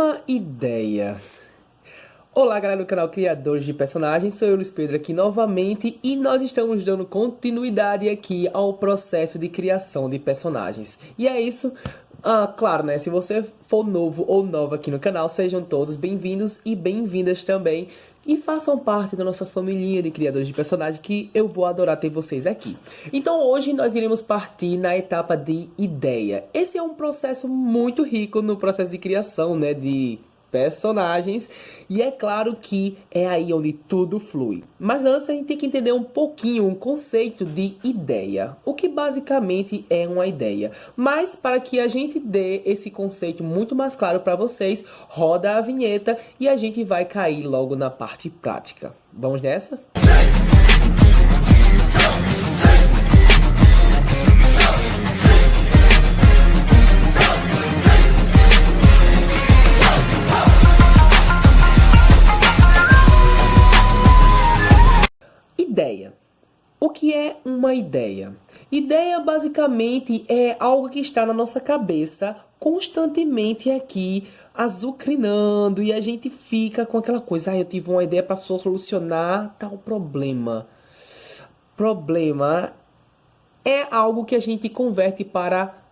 Uma ideia. Olá, galera do canal Criadores de Personagens, sou eu, Luiz Pedro, aqui novamente e nós estamos dando continuidade aqui ao processo de criação de personagens. E é isso, claro, né? Se você for novo ou nova aqui no canal, sejam todos bem-vindos e bem-vindas também. E façam parte da nossa família de criadores de personagens, que eu vou adorar ter vocês aqui. Então hoje nós iremos partir na etapa de ideia. Esse é um processo muito rico no processo de criação, né, de personagens, e é claro que é aí onde tudo flui. Mas antes a gente tem que entender um pouquinho o conceito de ideia, o que basicamente é uma ideia. Mas para que a gente dê esse conceito muito mais claro para vocês, roda a vinheta e a gente vai cair logo na parte prática. Vamos nessa? Ideia. O que é uma ideia? Ideia basicamente é algo que está na nossa cabeça constantemente aqui azucrinando e a gente fica com aquela coisa, eu tive uma ideia para solucionar tal problema. Problema é algo que a gente converte para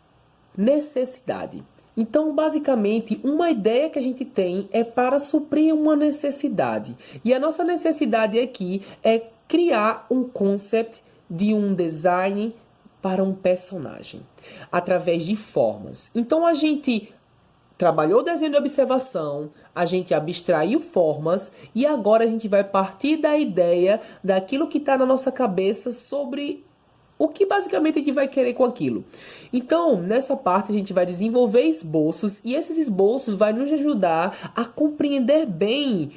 necessidade. Então, basicamente, uma ideia que a gente tem é para suprir uma necessidade. E a nossa necessidade aqui é criar um concept de um design para um personagem, através de formas. Então, a gente trabalhou o desenho de observação, a gente abstraiu formas e agora a gente vai partir da ideia daquilo que está na nossa cabeça sobre o que basicamente a gente vai querer com aquilo. Então, nessa parte a gente vai desenvolver esboços e esses esboços vão nos ajudar a compreender bem,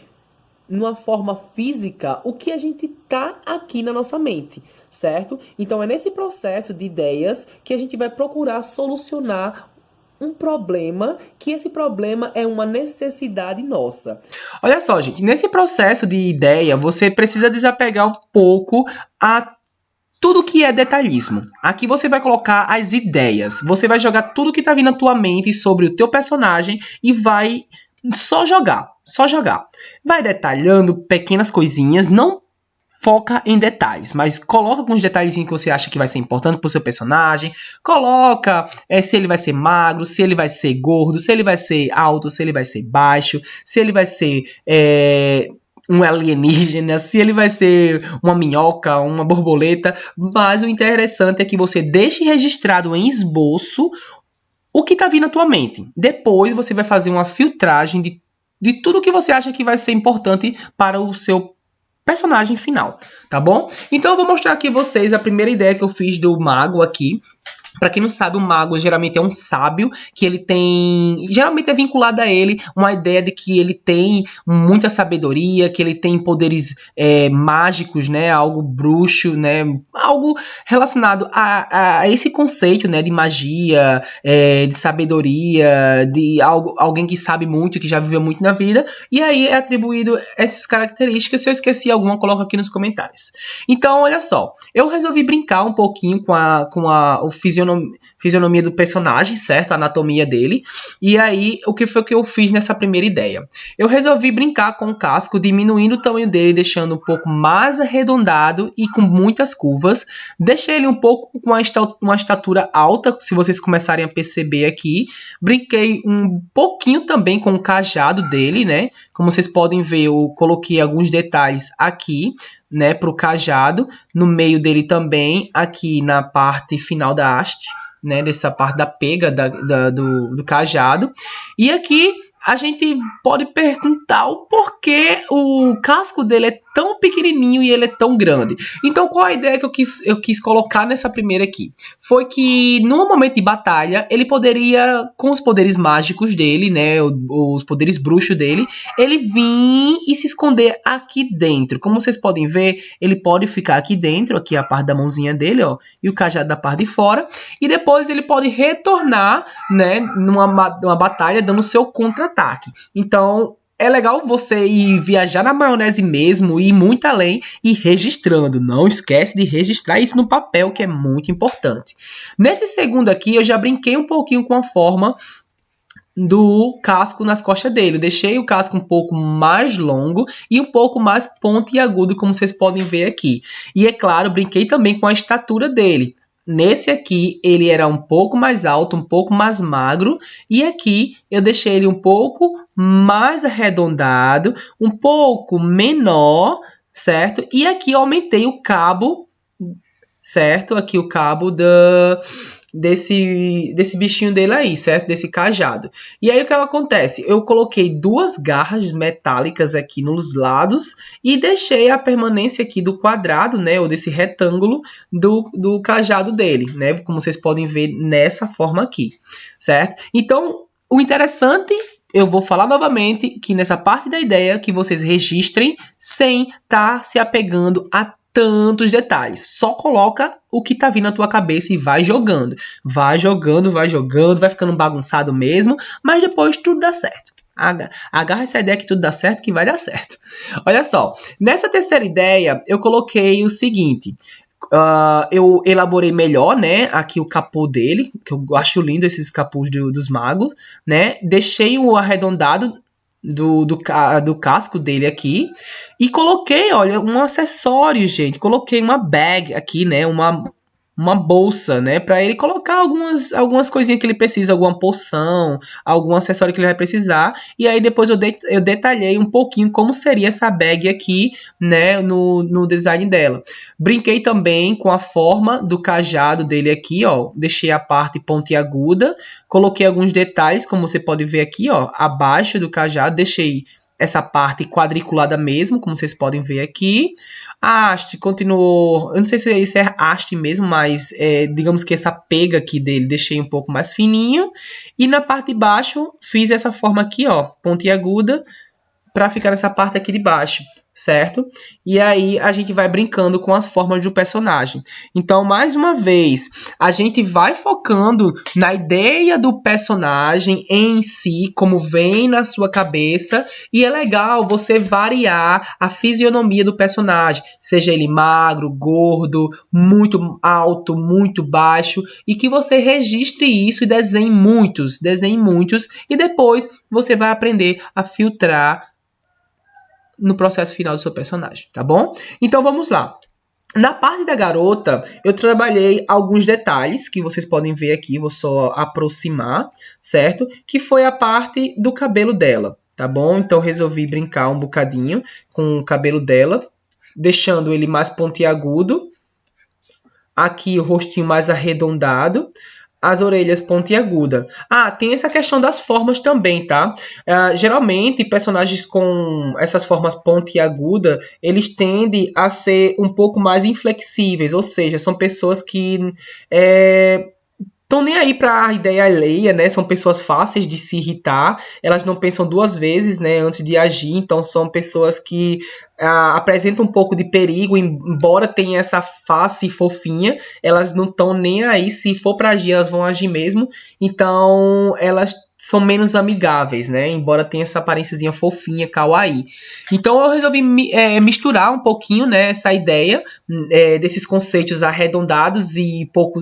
numa forma física, o que a gente tá aqui na nossa mente, certo? Então, é nesse processo de ideias que a gente vai procurar solucionar um problema, que esse problema é uma necessidade nossa. Olha só, gente, nesse processo de ideia, você precisa desapegar um pouco a tudo que é detalhismo. Aqui você vai colocar as ideias. Você vai jogar tudo que tá vindo na tua mente sobre o teu personagem e vai só jogar. Só jogar. Vai detalhando pequenas coisinhas. Não foca em detalhes, mas coloca alguns detalhezinhos que você acha que vai ser importante pro seu personagem. Coloca se ele vai ser magro, se ele vai ser gordo, se ele vai ser alto, se ele vai ser baixo, se ele vai ser um alienígena, se ele vai ser uma minhoca, uma borboleta, mas o interessante é que você deixe registrado em esboço o que está vindo na tua mente. Depois você vai fazer uma filtragem de tudo que você acha que vai ser importante para o seu personagem final, tá bom? Então eu vou mostrar aqui a vocês a primeira ideia que eu fiz do mago aqui. Para quem não sabe, o mago geralmente é um sábio, que ele tem... Geralmente é vinculado a ele uma ideia de que ele tem muita sabedoria, que ele tem poderes mágicos, né? Algo bruxo, né? Algo relacionado a esse conceito, né? De magia, de sabedoria, de alguém que sabe muito, que já viveu muito na vida. E aí é atribuído essas características. Se eu esqueci alguma, coloca aqui nos comentários. Então, olha só. Eu resolvi brincar um pouquinho com o fisionomia do personagem, certo? A anatomia dele. E aí, o que foi que eu fiz nessa primeira ideia? Eu resolvi brincar com o casco, diminuindo o tamanho dele, deixando um pouco mais arredondado e com muitas curvas. Deixei ele um pouco com uma estatura alta, se vocês começarem a perceber aqui. Brinquei um pouquinho também com o cajado dele, né? Como vocês podem ver, eu coloquei alguns detalhes aqui, né, para o cajado, no meio dele também, aqui na parte final da haste, né, dessa parte da pega do cajado. E aqui a gente pode perguntar o porquê o casco dele é tão pequenininho e ele é tão grande. Então, qual a ideia que eu quis colocar nessa primeira aqui? Foi que, num momento de batalha, ele poderia, com os poderes mágicos dele, né, os poderes bruxos dele, ele vir e se esconder aqui dentro. Como vocês podem ver, ele pode ficar aqui dentro, aqui a parte da mãozinha dele, ó, e o cajado da parte de fora, e depois ele pode retornar, né, numa batalha, dando seu contra-ataque. Então, é legal você ir viajar na maionese mesmo, ir muito além e registrando. Não esquece de registrar isso no papel, que é muito importante. Nesse segundo aqui, eu já brinquei um pouquinho com a forma do casco nas costas dele. Eu deixei o casco um pouco mais longo e um pouco mais pontiagudo, como vocês podem ver aqui. E é claro, brinquei também com a estatura dele. Nesse aqui, ele era um pouco mais alto, um pouco mais magro. E aqui, eu deixei ele um pouco mais arredondado, um pouco menor, certo? E aqui, eu aumentei o cabo, certo? Aqui o cabo desse bichinho dele aí, certo? Desse cajado. E aí o que acontece? Eu coloquei 2 garras metálicas aqui nos lados e deixei a permanência aqui do quadrado, né? Ou desse retângulo do cajado dele, né? Como vocês podem ver nessa forma aqui, certo? Então, o interessante, eu vou falar novamente que nessa parte da ideia que vocês registrem sem estar se apegando a tantos detalhes. Só coloca o que tá vindo na tua cabeça e vai jogando. Vai jogando, vai ficando bagunçado mesmo, mas depois tudo dá certo. Agarra essa ideia que tudo dá certo, que vai dar certo. Olha só, nessa terceira ideia, eu coloquei o seguinte. Eu elaborei melhor, né, aqui o capô dele, que eu acho lindo esses capôs dos magos, né? Deixei o arredondado do casco dele aqui e coloquei, olha, um acessório, gente. Coloquei uma bag aqui, né? Uma bolsa, né? Para ele colocar algumas coisinhas que ele precisa, alguma poção, algum acessório que ele vai precisar. E aí depois eu detalhei um pouquinho como seria essa bag aqui, né? No design dela. Brinquei também com a forma do cajado dele aqui, ó. Deixei a parte pontiaguda. Coloquei alguns detalhes, como você pode ver aqui, ó. Abaixo do cajado, deixei essa parte quadriculada mesmo, como vocês podem ver aqui. A haste continuou, eu não sei se isso é haste mesmo, mas digamos que essa pega aqui dele deixei um pouco mais fininho. E na parte de baixo fiz essa forma aqui, ó, pontiaguda, para ficar nessa parte aqui de baixo, certo? E aí a gente vai brincando com as formas do personagem. Então, mais uma vez, a gente vai focando na ideia do personagem em si, como vem na sua cabeça, e é legal você variar a fisionomia do personagem, seja ele magro, gordo, muito alto, muito baixo, e que você registre isso e desenhe muitos, e depois você vai aprender a filtrar no processo final do seu personagem, tá bom? Então vamos lá. Na parte da garota, eu trabalhei alguns detalhes que vocês podem ver aqui, vou só aproximar, certo? Que foi a parte do cabelo dela, tá bom? Então resolvi brincar um bocadinho com o cabelo dela, deixando ele mais pontiagudo. Aqui o rostinho mais arredondado. As orelhas pontiagudas. Tem essa questão das formas também, tá? Geralmente, personagens com essas formas pontiagudas, eles tendem a ser um pouco mais inflexíveis, ou seja, são pessoas que estão nem aí para a ideia alheia, né? São pessoas fáceis de se irritar, elas não pensam 2 vezes, né, antes de agir, então são pessoas que apresentam um pouco de perigo, embora tenha essa face fofinha, elas não estão nem aí, se for para agir, elas vão agir mesmo, então elas são menos amigáveis, né? Embora tenha essa aparênciazinha fofinha, kawaii. Então eu resolvi misturar um pouquinho, né, essa ideia desses conceitos arredondados e pouco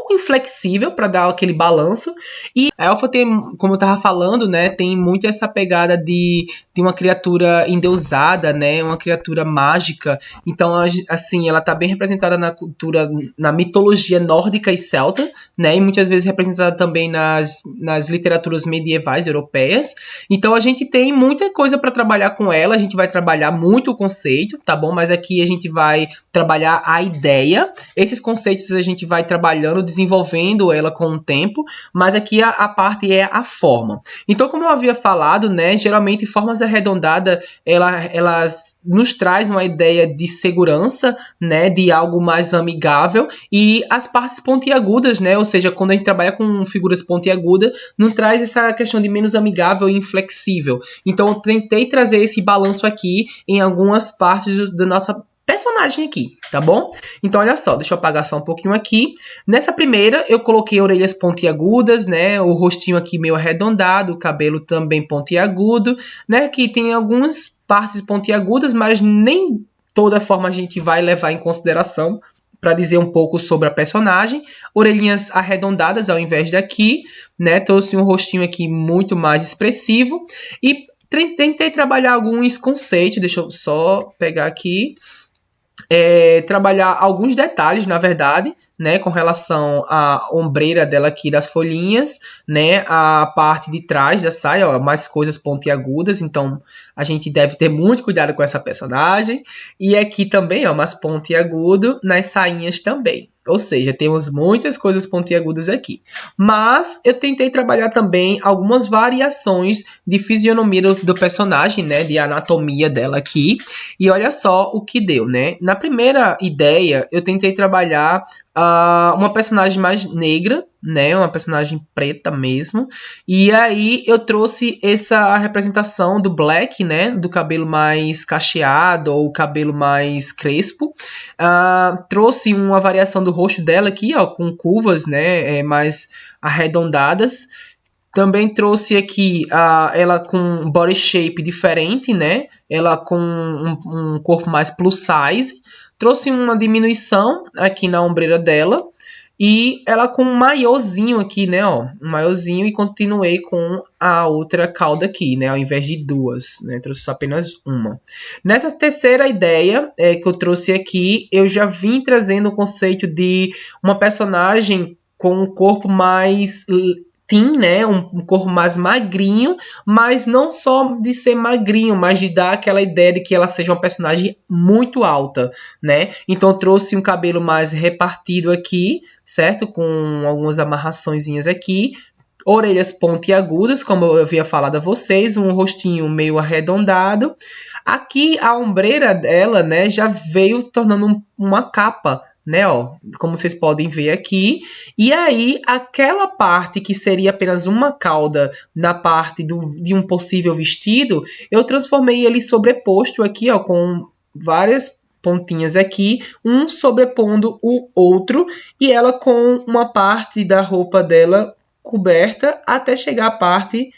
inflexível para dar aquele balanço. E a Elfa tem, como eu tava falando, né, tem muito essa pegada de uma criatura endeusada, né, uma criatura mágica. Então, assim, ela tá bem representada na cultura, na mitologia nórdica e celta, né, e muitas vezes representada também nas literaturas medievais europeias. Então, a gente tem muita coisa para trabalhar com ela, a gente vai trabalhar muito o conceito, tá bom? Mas aqui a gente vai trabalhar a ideia. Esses conceitos a gente vai trabalhando, desenvolvendo ela com o tempo, mas aqui a parte é a forma. Então, como eu havia falado, né, geralmente formas arredondadas, elas nos traz uma ideia de segurança, né, de algo mais amigável, e as partes pontiagudas, né, ou seja, quando a gente trabalha com figuras pontiagudas, não traz essa questão de menos amigável e inflexível. Então, eu tentei trazer esse balanço aqui em algumas partes da nossa personagem aqui, tá bom? Então, olha só, deixa eu apagar só um pouquinho aqui. Nessa primeira, eu coloquei orelhas pontiagudas, né? O rostinho aqui meio arredondado, o cabelo também pontiagudo, né? Que tem algumas partes pontiagudas, mas nem toda forma a gente vai levar em consideração, para dizer um pouco sobre a personagem. Orelhinhas arredondadas ao invés daqui, né? Trouxe um rostinho aqui muito mais expressivo. E tentei trabalhar alguns conceitos, deixa eu só pegar aqui. Trabalhar alguns detalhes, na verdade, né, com relação à ombreira dela aqui das folhinhas, né, a parte de trás da saia, ó, mais coisas pontiagudas, então a gente deve ter muito cuidado com essa personagem. E aqui também, ó, mais pontiagudo nas sainhas também. Ou seja, temos muitas coisas pontiagudas aqui. Mas eu tentei trabalhar também algumas variações de fisionomia do personagem, né? De anatomia dela aqui. E olha só o que deu, né? Na primeira ideia, eu tentei trabalhar uma personagem mais negra, né? Uma personagem preta mesmo. E aí eu trouxe essa representação do Black, né? Do cabelo mais cacheado ou cabelo mais crespo. Trouxe uma variação do rosto dela aqui, ó, com curvas, né? Mais arredondadas. Também trouxe aqui ela com um body shape diferente, né? Ela com um corpo mais plus size. Trouxe uma diminuição aqui na ombreira dela. E ela com um maiôzinho aqui, né? Ó, um maiôzinho, e continuei com a outra cauda aqui, né? Ao invés de duas, né? Trouxe apenas uma. Nessa terceira ideia que eu trouxe aqui, eu já vim trazendo o conceito de uma personagem com um corpo mais teen, né? Um corpo mais magrinho, mas não só de ser magrinho, mas de dar aquela ideia de que ela seja uma personagem muito alta, né? Então eu trouxe um cabelo mais repartido aqui, certo? Com algumas amarraçõezinhas aqui, orelhas pontiagudas, como eu havia falado a vocês, um rostinho meio arredondado. Aqui a ombreira dela, né, já veio se tornando uma capa, né, ó, como vocês podem ver aqui. E aí aquela parte que seria apenas uma cauda na parte de um possível vestido, eu transformei ele sobreposto aqui, ó, com várias pontinhas aqui, um sobrepondo o outro, e ela com uma parte da roupa dela coberta até chegar a parte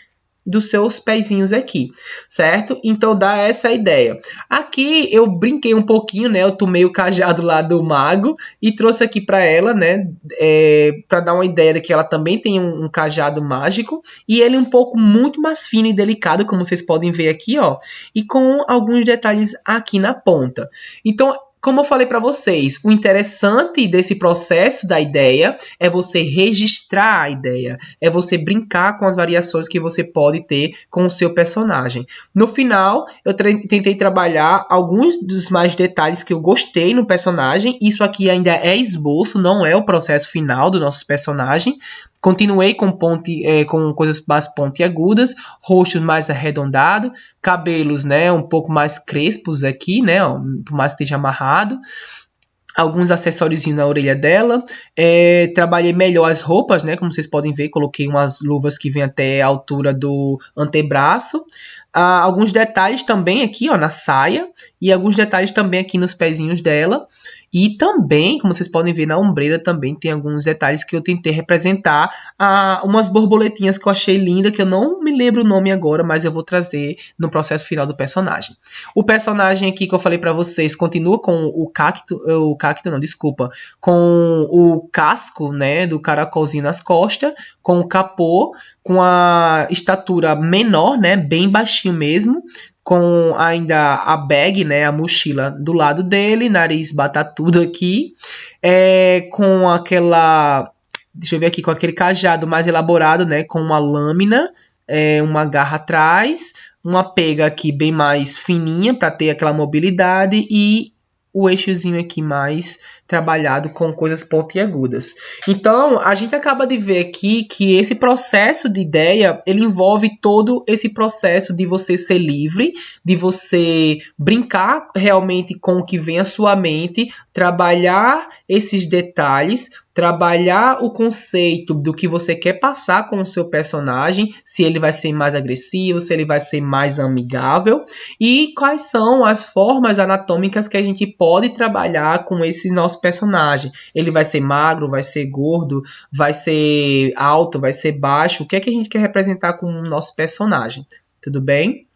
dos seus pezinhos aqui, certo? Então dá essa ideia. Aqui eu brinquei um pouquinho, né? Eu tomei o cajado lá do mago e trouxe aqui para ela, né? Para dar uma ideia de que ela também tem um cajado mágico, e ele um pouco muito mais fino e delicado, como vocês podem ver aqui, ó, e com alguns detalhes aqui na ponta. Então, como eu falei para vocês, o interessante desse processo da ideia é você registrar a ideia, é você brincar com as variações que você pode ter com o seu personagem. No final, eu tentei trabalhar alguns dos mais detalhes que eu gostei no personagem. Isso aqui ainda é esboço, não é o processo final do nosso personagem. Continuei com coisas mais pontiagudas, rosto mais arredondado, cabelos, né, um pouco mais crespos aqui, né, ó, por mais que esteja amarrado. Alguns acessórios na orelha dela. Trabalhei melhor as roupas, né? Como vocês podem ver, coloquei umas luvas que vêm até a altura do antebraço. Alguns detalhes também aqui, ó, na saia. E alguns detalhes também aqui nos pezinhos dela. E também, como vocês podem ver na ombreira, também tem alguns detalhes que eu tentei representar. Umas borboletinhas que eu achei linda, que eu não me lembro o nome agora, mas eu vou trazer no processo final do personagem. O personagem aqui que eu falei para vocês continua com com o casco, né, do caracolzinho nas costas, com o capô, com a estatura menor, né, bem baixinho mesmo, com ainda a bag, né, a mochila do lado dele, nariz batatudo aqui, com aquela, deixa eu ver aqui, com aquele cajado mais elaborado, né, com uma lâmina, uma garra atrás, uma pega aqui bem mais fininha para ter aquela mobilidade, e o eixozinho aqui mais trabalhado com coisas pontiagudas. Então, a gente acaba de ver aqui que esse processo de ideia, ele envolve todo esse processo de você ser livre, de você brincar realmente com o que vem à sua mente, trabalhar esses detalhes, trabalhar o conceito do que você quer passar com o seu personagem, se ele vai ser mais agressivo, se ele vai ser mais amigável, e quais são as formas anatômicas que a gente pode trabalhar com esse nosso personagem. Ele vai ser magro, vai ser gordo, vai ser alto, vai ser baixo. O que é que a gente quer representar com o nosso personagem? Tudo bem?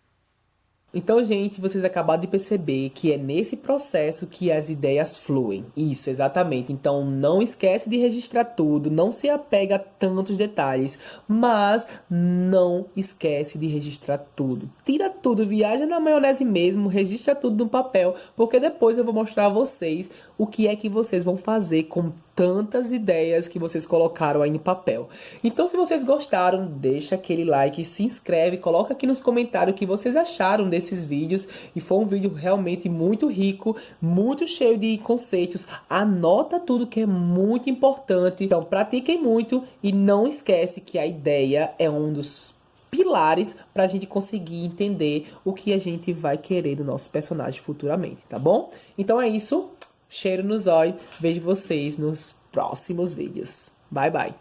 Então, gente, vocês acabaram de perceber que é nesse processo que as ideias fluem. Isso, exatamente. Então, não esquece de registrar tudo, não se apega a tantos detalhes, mas não esquece de registrar tudo. Tira tudo, viaja na maionese mesmo, registra tudo no papel, porque depois eu vou mostrar a vocês o que é que vocês vão fazer com tantas ideias que vocês colocaram aí no papel. Então, se vocês gostaram, deixa aquele like, se inscreve, coloca aqui nos comentários o que vocês acharam desses vídeos. E foi um vídeo realmente muito rico, muito cheio de conceitos. Anota tudo que é muito importante. Então, pratiquem muito e não esquece que a ideia é um dos pilares para a gente conseguir entender o que a gente vai querer do nosso personagem futuramente, tá bom? Então é isso. Cheiro no zóio. Vejo vocês nos próximos vídeos. Bye, bye.